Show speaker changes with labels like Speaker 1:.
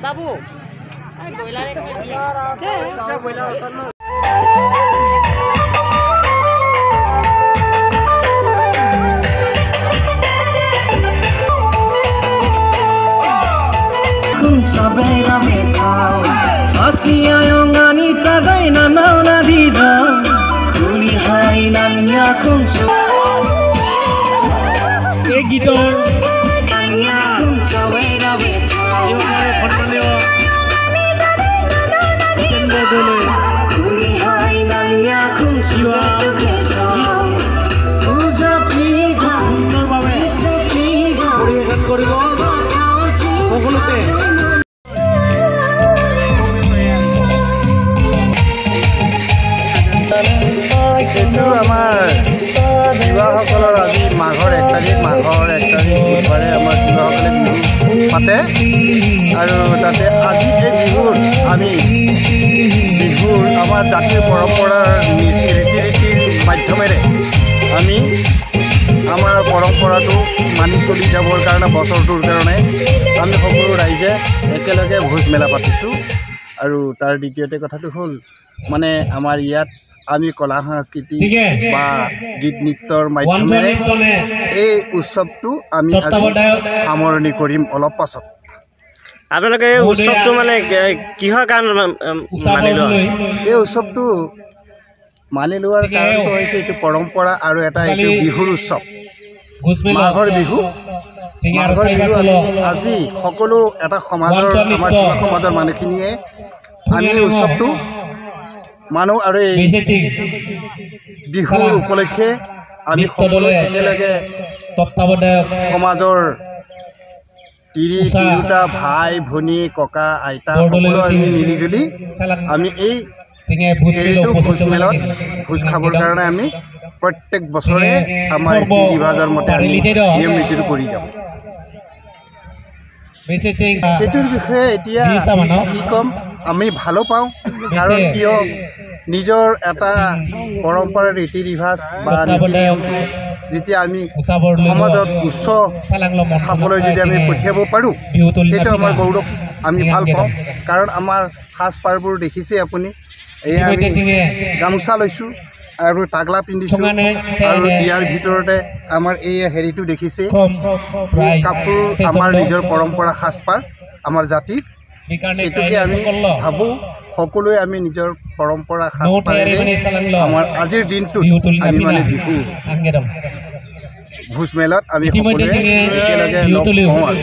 Speaker 1: বাবু
Speaker 2: Sabela metau Asia yang anita gai na na dida Kuli hai nanya kunsu Egitor Kanya kunsu wera metau Kuli hai nanya kunsu Puja piga Isu piga
Speaker 3: এইটো আমাৰ তিৱাসকলৰ আজি মাঘৰ 1 তাৰিখ বুধবাৰে আমাৰ তিৱাসকলে বিহু পাতে আৰু তাতে আজি এই বিহুৰ আমাৰ জাতিৰ পৰম্পৰাৰ ৰীতিৰ মাধ্যমেৰে আমি আমাৰ পৰম্পৰাটো মানি চলি যাবৰ কাৰণে বছৰটোৰ কাৰণে আমি সকলো ৰাইজে একেলগে ভোজ মেলা পাতিছোঁ আৰু তাৰ দ্বিতীয়তে কথাটো হ'ল মানে আমাৰ ইয়াত আমি কলা সংস্কৃতি বা গীত নৃত্যৰ মাধ্যমেৰে এই উৎসৱটো আমি আজি সামৰণি কৰিম অলপ পাছত
Speaker 4: আপোনালোকে এই উৎসৱটো মানে কিহৰ কাৰণ মানি লোৱা
Speaker 3: এই উৎসৱটো মানি লোৱাৰ কাৰণটো হৈছে এইটো পৰম্পৰা আৰু এটা এইটো বিহুৰ উৎসৱ মাঘৰ বিহু আমি আজি সকলো এটা সমাজৰ আমাৰ সমাজৰ মানুহখিনিয়ে আমি উৎসৱটো মানুহ আৰু এই বিহুৰ উপলক্ষে আমি সকলো একেলগে সমাজৰ তিৰোতা ভাই ভনী ককা আইতা সকলো আমি মিলিজুলি আমি এই হেৰিটো ভোজ মেলত ভোজ খাবৰ কাৰণে আমি প্ৰত্যেক বছৰে আমাৰ ৰীতি ৰিৱাজৰ মতে আমি নিয়ম নীতিটো কৰি যাওঁ সেইটোৰ বিষয়ে এতিয়া কি ক'ম আমি ভালো পাওঁ কাৰণ কিয় নিজৰ এটা পৰম্পৰা ৰীতি ৰিৱাজ বা নীতি নিয়মটো যেতিয়া আমি সমাজত উচ্চ খাবলৈ যদি আমি পঠিয়াব পাৰোঁ সেইটো আমাৰ গৌৰৱ আমি ভাল পাওঁ কাৰণ আমাৰ সাজপাৰবোৰ দেখিছে আপুনি এয়া আমি গামোচা লৈছোঁ আৰু পাগলা পিন্ধিছোঁ আৰু ইয়াৰ ভিতৰতে আমাৰ এই হেৰিটো দেখিছে এই কাপোৰ আমাৰ নিজৰ পৰম্পৰা সাজপাৰ আমাৰ জাতিৰ সেইটোকে আমি ভাবোঁ সকলোৱে আমি নিজৰ পৰম্পৰা সাজপাৰেৰে আমাৰ আজিৰ দিনটোত আমি মানে বিহু ভোজ মেলত আমি সকলোৱে একেলগে লগ হওঁ আৰু